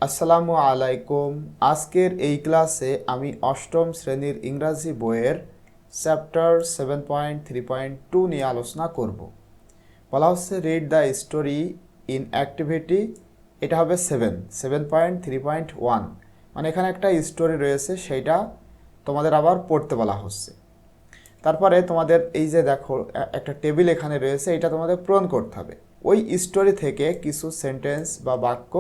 আসসালামু আলাইকুম। আজকের এই ক্লাসে আমি অষ্টম শ্রেণীর ইংরাজি বইয়ের চ্যাপ্টার 7.3.2 নিয়ে আলোচনা করব। বলা হচ্ছে read the story in activity, এটা হবে 7.3.1, মানে এখানে একটা স্টোরি রয়েছে, সেইটা তোমাদের আবার পড়তে বলা হচ্ছে। তারপরে তোমাদের এই যে দেখো একটা টেবিল এখানে রয়েছে, এটা তোমাদের পূরণ করতে হবে। ওই স্টোরি থেকে কিছু সেন্টেন্স বা বাক্য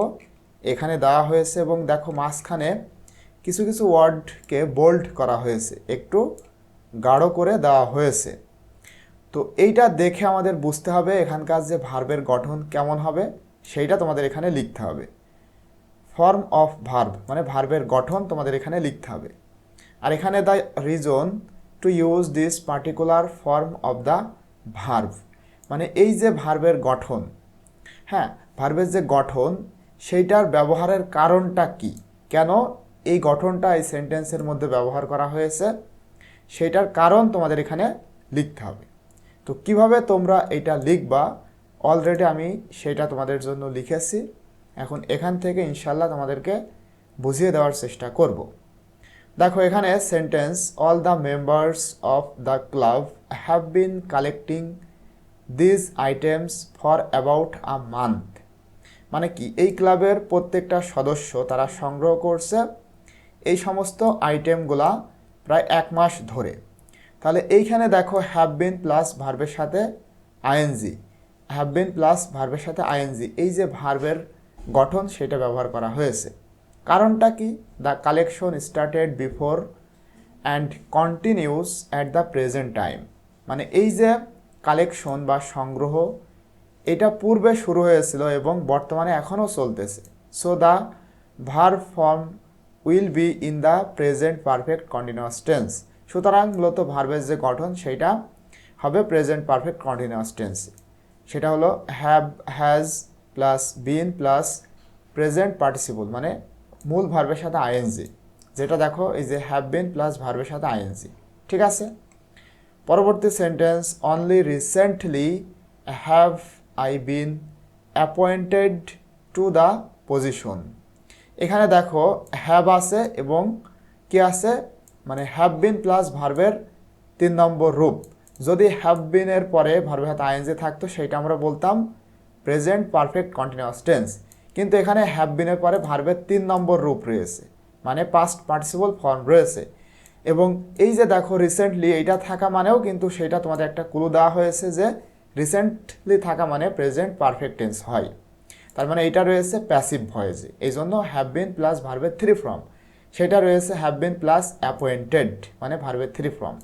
এখানে দেওয়া হয়েছে এবং দেখো মাঝখানে কিছু কিছু ওয়ার্ডকে বোল্ড করা হয়েছে, একটু গাঢ় করে দেওয়া হয়েছে। তো এইটা দেখে আমাদের বুঝতে হবে এখানকার যে ভার্বের গঠন কেমন হবে সেইটা তোমাদের এখানে লিখতে হবে। ফর্ম অফ ভার্ব মানে ভার্বের গঠন তোমাদের এখানে লিখতে হবে। আর এখানে the reason to use this particular form of the verb, মানে এই যে ভার্বের গঠন, হ্যাঁ ভার্বের যে গঠন সেইটার ব্যবহারের কারণটা কি, কেন এই গঠনটা এই সেন্টেন্সের মধ্যে ব্যবহার করা হয়েছে সেইটার কারণ তোমাদের এখানে লিখতে হবে। তো কিভাবে তোমরা এটা লিখবা অলরেডি আমি সেটা তোমাদের জন্য লিখেছি। এখন এখান থেকে ইনশাল্লাহ তোমাদেরকে বুঝিয়ে দেওয়ার চেষ্টা করব। দেখো এখানে sentence, all the members of the club have been collecting these items for about a month, মানে কি এই ক্লাবের প্রত্যেকটা সদস্য তারা সংগ্রহ করছে এই সমস্ত আইটেমগুলা প্রায় 1 মাস ধরে। তাহলে এইখানে দেখো হ্যাভ বিন প্লাস ভার্বের সাথে আইএনজি, হ্যাভ বিন প্লাস ভার্বের সাথে আইএনজি, এই যে ভার্বের গঠন সেটা ব্যবহার করা হয়েছে। কারণটা কি, the collection started before and continuous at the present time, মানে এই যে কালেকশন বা সংগ্রহ এটা পূর্বে শুরু হয়েছিল এবং বর্তমানে এখনও চলতেছে। So the verb form will be in the present perfect continuous tense, সুতরাং মূলত ভার্বের যে গঠন সেইটা হবে প্রেজেন্ট পারফেক্ট কন্টিনিউয়াস টেন্স। সেটা হলো have, has plus been plus present participle, মানে মূল ভার্বের সাথে আইএনজি, যেটা দেখো এই যে হ্যাভ বিন প্লাস ভার্বের সাথে আইএনজি। ঠিক আছে, পরবর্তী sentence, only recently have I been appointed to the position. এখানে দেখো হ্যাভ আছে এবং কি আছে, মানে হ্যাভ বিন প্লাস ভার্বের 3 নম্বর রূপ। যদি হ্যাভ বিনের পরে ভার্বের হাতে আইএনজি থাকতো সেইটা আমরা বলতাম প্রেজেন্ট পারফেক্ট কন্টিনিউয়াস টেন্স, কিন্তু এখানে হ্যাভ বিনের পরে ভার্বের 3 নম্বর রূপ রয়েছে, মানে পাস্ট পার্টিসিপল ফর্ম রয়েছে। এবং এই যে দেখো রিসেন্টলি এইটা থাকা মানেও কিন্তু সেটা তোমাদের একটা ক্লু দেওয়া হয়েছে যে রিসেন্টলি থাকা মানে প্রেজেন্ট পারফেক্ট টেন্স হয়, তার মানে এটা রয়েছে প্যাসিভ ভয়েসে, এই জন্য হ্যাভ বিন প্লাস ভার্বের 3 ফর্ম, সেটা রয়েছে হ্যাভ বিন প্লাস অ্যাপয়েন্টেড মানে ভার্বের 3 ফর্ম।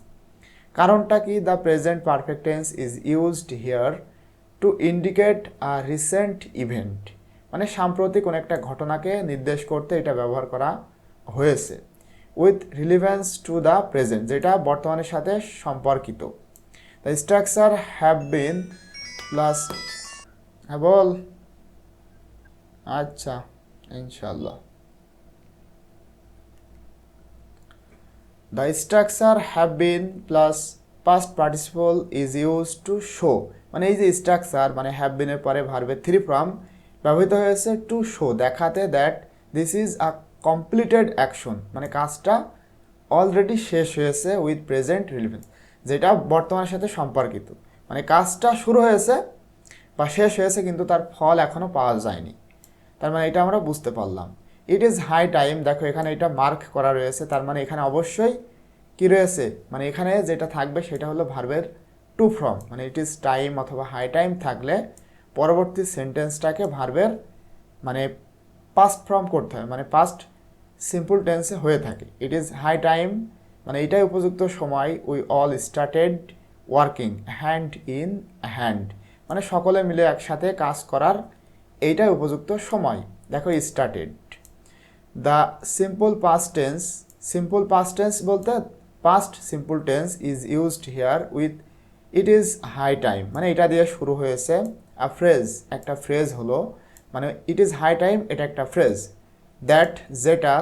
কারণটা কি, the present perfect tense is used here to indicate a recent event, মানে সাম্প্রতিক কোনো একটা ঘটনাকে নির্দেশ করতে এটা ব্যবহার করা হয়েছে। With relevance to the present, যেটা বর্তমানের সাথে সম্পর্কিত। The structure have been plus, হ্যাঁ বল, আচ্ছা ইনশাল্লাহ। The structure have been plus past participle is use to show, মানে এই যে স্ট্রাকচার মানে হ্যাভ বিনের পরে ভার্বের 3 ফর্ম ব্যবহৃত হয়েছে টু শো, দেখাতে that this is a completed action, মানে কাজটা অলরেডি শেষ হয়েছে উইথ প্রেজেন্ট রিলেভেন্স, যেটা বর্তমানের সাথে সম্পর্কিত, মানে কাজটা শুরু হয়েছে বা শেষ হয়েছে কিন্তু তার ফল এখনও পাওয়া যায়নি, তার মানে এটা আমরা বুঝতে পারলাম। ইট ইজ হাই টাইম, দেখো এখানে এটা মার্ক করা রয়েছে, তার মানে এখানে অবশ্যই কি রয়েছে, মানে এখানে যেটা থাকবে সেটা হলো ভার্বের 2 ফর্ম, মানে ইট ইজ টাইম অথবা হাই টাইম থাকলে পরবর্তী সেন্টেন্সটাকে ভার্বের মানে পাস্ট ফর্ম করতে হয়, মানে পাস্ট সিম্পল টেন্সে হয়ে থাকে। ইট ইজ হাই টাইম মানে এটাই উপযুক্ত সময়, we all started working hand in hand, মানে সকলে মিলে একসাথে কাজ করার এইটাই উপযুক্ত সময়। দেখো started. The simple past tense, simple past tense বলতে past simple tense is used here with it is high time, মানে এটা দিয়ে শুরু হয়েছে। আ ফ্রেজ, একটা ফ্রেজ হলো, মানে ইট ইজ হাই টাইম এটা একটা ফ্রেজ, দ্যাট যেটা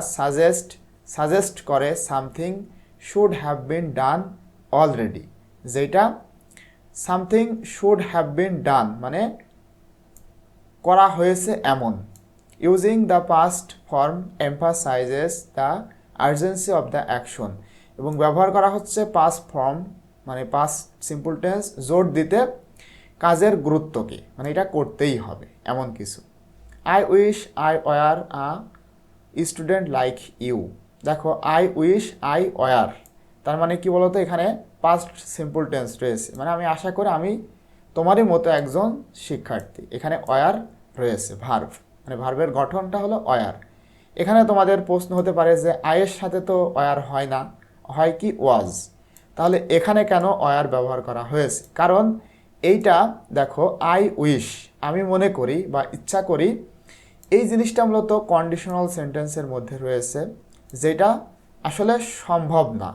সাজেস্ট করে something should have been done already, যেটা সামথিং শুড হ্যাভ বিন ডান মানে করা হয়েছে এমন, using the past form emphasises the urgency of the action, এবং ব্যবহার করা হচ্ছে পাস্ট ফর্ম মানে পাস্ট সিম্পল টেন্স জোর দিতে কাজের গুরুত্বকে, মানে এটা করতেই হবে এমন কিছু। I wish I were a student like you. দেখো আই উইশ আই ওয়ার, তার মানে কি বলতো, এখানে পাস্ট সিম্পল টেন্স রয়েছে, মানে আমি আশা করি আমি তোমারই মতো একজন শিক্ষার্থী। এখানে ওয়ার রয়েছে ভার্ব, মানে ভার্বের গঠনটা হলো ওয়ার। এখানে তোমাদের প্রশ্ন হতে পারে যে আয়ের সাথে তো ওয়ার হয় না, হয় কি ওয়াজ, তাহলে এখানে কেন ওয়ার ব্যবহার করা হয়েছে? কারণ এইটা দেখো আই উইশ, আমি মনে করি বা ইচ্ছা করি, এই জিনিসটা মূলত কন্ডিশনাল সেন্টেন্সের মধ্যে রয়েছে, যেটা আসলে সম্ভব না।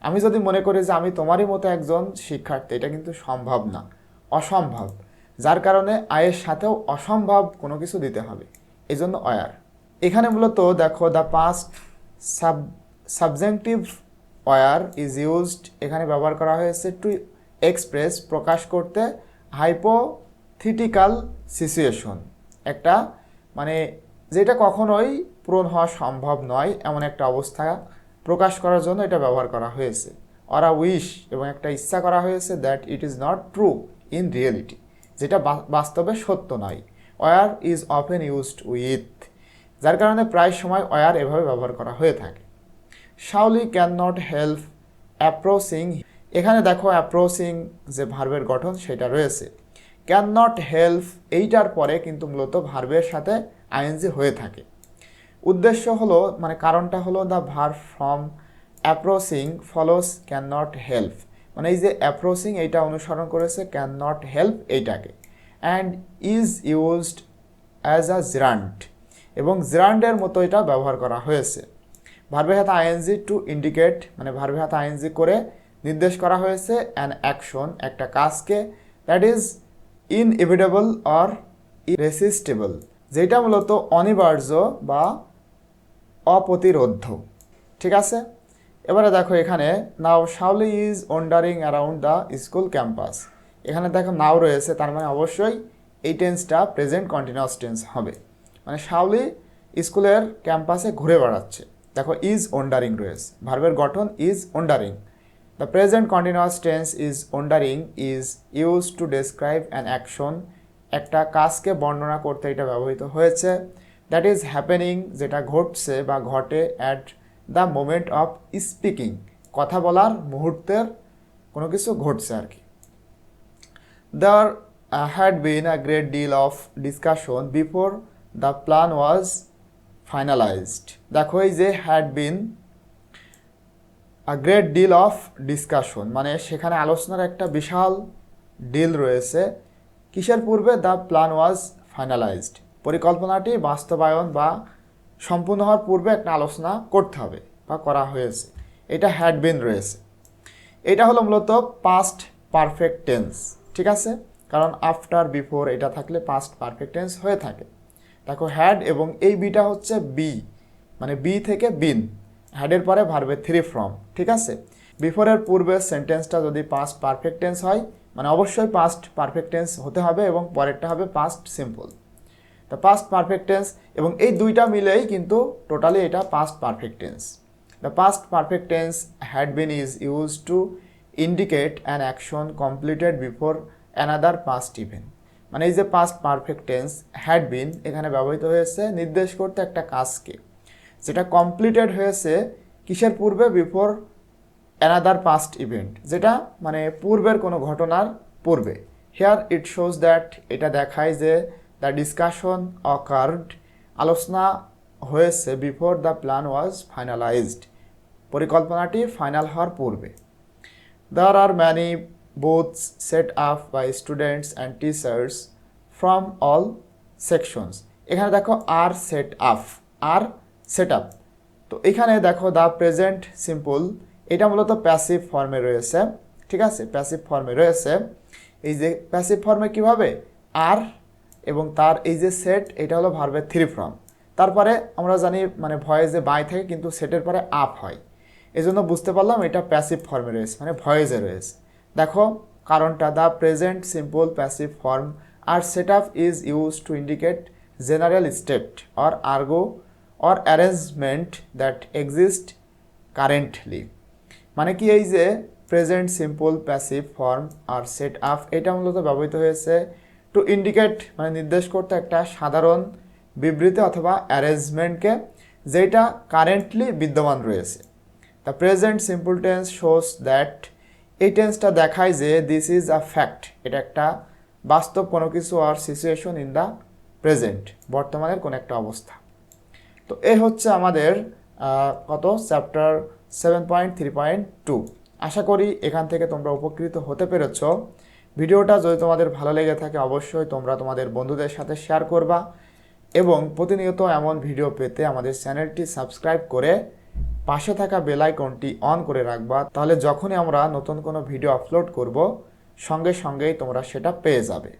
আমি যদি মনে করি যে আমি তোমারই মতো একজন শিক্ষার্থী, এটা কিন্তু সম্ভব না, অসম্ভব, যার কারণে আয়ের সাথেও অসম্ভব কোনো কিছু দিতে হবে, এই জন্য ওয়ার। এখানে মূলত দেখো the past subjunctive were is used, এখানে ব্যবহার করা হয়েছে টু এক্সপ্রেস, প্রকাশ করতে হাইপোথিটিক্যাল সিচুয়েশন, একটা মানে যেটা কখনোই পূরণ হওয়া সম্ভব নয় এমন একটা অবস্থা প্রকাশ করার জন্য এটা ব্যবহার করা হয়েছে। অর আ উইশ, এবং একটা ইচ্ছা করা হয়েছে that it is not true in reality, যেটা বাস্তবে সত্য নয়। Were is often used with, যার কারণে প্রায় সময় ওয়ার এভাবে ব্যবহার করা হয়ে থাকে। Shaoli can not help approaching, এখানে দেখো অ্যাপ্রোচিং যে ভার্বের গঠন সেটা রয়েছে। ক্যান নট হেল্প এইটার পরে কিন্তু মূলত ভার্বের সাথে আইএনজি হয়ে থাকে। উদ্দেশ্য হলো মানে কারণটা হলো the verb from approaching follows can not help, মানে এই যে অ্যাপ্রোচিং এইটা অনুসরণ করেছে ক্যান নট হেল্প এইটাকে, and is used as a জিরান্ড, এবং জিরান্ডের মতো এটা ব্যবহার করা হয়েছে। ভার্বের হাতে আইএনজি টু ইন্ডিকেট, মানে ভার্বের হাতে আইএনজি করে নির্দেশ করা হয়েছে অ্যান অ্যাকশন, একটা কাজকে, দ্যাট ইজ ইনএভিটেবল অর ইরেসিস্টেবল, যেটা মূলত অনিবার্য বা অপ্রতিরোধ্য। ঠিক আছে, এবারে দেখো এখানে now Shaoli is wandering around the school campus, এখানে দেখো নাও রয়েছে, তার মানে অবশ্যই এই টেন্সটা প্রেজেন্ট কন্টিনিউয়াস টেন্স হবে, মানে শাওলি স্কুলের ক্যাম্পাসে ঘুরে বেড়াচ্ছে। দেখো ইজ ওয়ান্ডারিং রয়েছে, ভার্বের গঠন is wandering. The present continuous tense is wandering is use to describe an action, একটা কাজকে বর্ণনা করতে এটা ব্যবহৃত হয়েছে, দ্যাট ইজ হ্যাপেনিং, যেটা ঘটছে বা ঘটে at the moment of speaking, কথা বলার মুহূর্তের কোনো কিছু ঘটছে আর কি। There had been a great deal of discussion before the plan was finalised. দেখো এই যে had been a great deal of discussion, মানে সেখানে আলোচনার একটা বিশাল ডিল রয়েছে, কিসের পূর্বে? দ্য প্ল্যান ওয়াজ ফাইনালাইজড, পরিকল্পনাটি বাস্তবায়ন বা সম্পূর্ণ হওয়ার পূর্বে একটা আলোচনা করতে হবে বা করা হয়েছে, এটা হ্যাড বিন রয়েছে। এটা হলো মূলত পাস্ট পারফেক্ট টেন্স, ঠিক আছে, কারণ আফটার বিফোর এটা থাকলে পাস্ট পারফেক্ট টেন্স হয়ে থাকে। দেখো হ্যাড এবং এই বিটা হচ্ছে বি, মানে বি থেকে বিন, হ্যাডের পরে ভার্বের থ্রি ফ্রম, ঠিক আছে। বিফোরের পূর্বে সেন্টেন্সটা যদি পাস্ট পারফেক্ট টেন্স হয়, মানে অবশ্যই পাস্ট পারফেক্ট টেন্স হতে হবে এবং পরেরটা হবে পাস্ট সিম্পল। তো পাস্ট পারফেক্ট টেন্স এবং এই দুইটা মিলেই কিন্তু টোটালি এটা past perfect tense. The past perfect tense had been is use to indicate an action completed before another past event, মানে এই যে past perfect tense had been এখানে ব্যবহৃত হয়েছে নির্দেশ করতে একটা কাজকে, যেটা কমপ্লিটেড হয়েছে কিসের পূর্বে? বিফোর অ্যানাদার পাস্ট ইভেন্ট, যেটা মানে পূর্বের কোনো ঘটনার পূর্বে। হেয়ার ইট শোজ দ্যাট, এটা দেখায় যে দ্য ডিসকাশন অকার্ড, আলোচনা হয়েছে before the plan was finalised, পরিকল্পনাটি ফাইনাল হওয়ার পূর্বে। There are many booths set up by students and teachers from all sections, এখানে দেখো are set up, are set up, তো এখানে দেখো দ্য প্রেজেন্ট সিম্পল, এটা মূলত প্যাসিভ ফর্মে রয়েছে, ঠিক আছে, প্যাসিভ ফর্মে রয়েছে। এই যে প্যাসিভ ফর্মে কীভাবে? আর এবং তার এই যে সেট, এটা হলো ভার্বের থ্রি ফর্ম, তারপরে আমরা জানি মানে ভয়েসে বাই থাকে কিন্তু সেটের পরে আপ হয়, এই জন্য বুঝতে পারলাম এটা প্যাসিভ ফর্মে রয়েছে, মানে ভয়েসে রয়েছে। দেখো কারণটা, the present simple passive form are set up is use to indicate general state or আর্গো or arrangement that exist currently. মানে কি এই যে present simple passive form are set up, এটা মূলত ব্যবহৃত হয়েছে টু ইন্ডিকেট মানে নির্দেশ করতে একটা সাধারণ বিবৃতি অথবা অ্যারেঞ্জমেন্টকে যেটা কারেন্টলি বিদ্যমান রয়েছে। The present simple tense shows that, এই টেন্সটা দেখায় যে দিস ইজ আ ফ্যাক্ট, এটা একটা বাস্তব কোনো কিছু আর সিচুয়েশন ইন দ্য প্রেজেন্ট, বর্তমানের কোনো একটা অবস্থা। তো এ হচ্ছে আমাদের কত চ্যাপ্টার 7.3.2। আশা করি এখান থেকে তোমরা উপকৃত হতে পেরেছ। ভিডিওটা যদি তোমাদের ভালো লেগে থাকে অবশ্যই তোমরা তোমাদের বন্ধুদের সাথে শেয়ার করবা এবং প্রতিনিয়ত এমন ভিডিও পেতে আমাদের চ্যানেলটি সাবস্ক্রাইব করে পাশে থাকা বেল আইকনটি অন করে রাখবা, তাহলে যখনই আমরা নতুন কোনো ভিডিও আপলোড করব সঙ্গে সঙ্গেই তোমরা সেটা পেয়ে যাবে।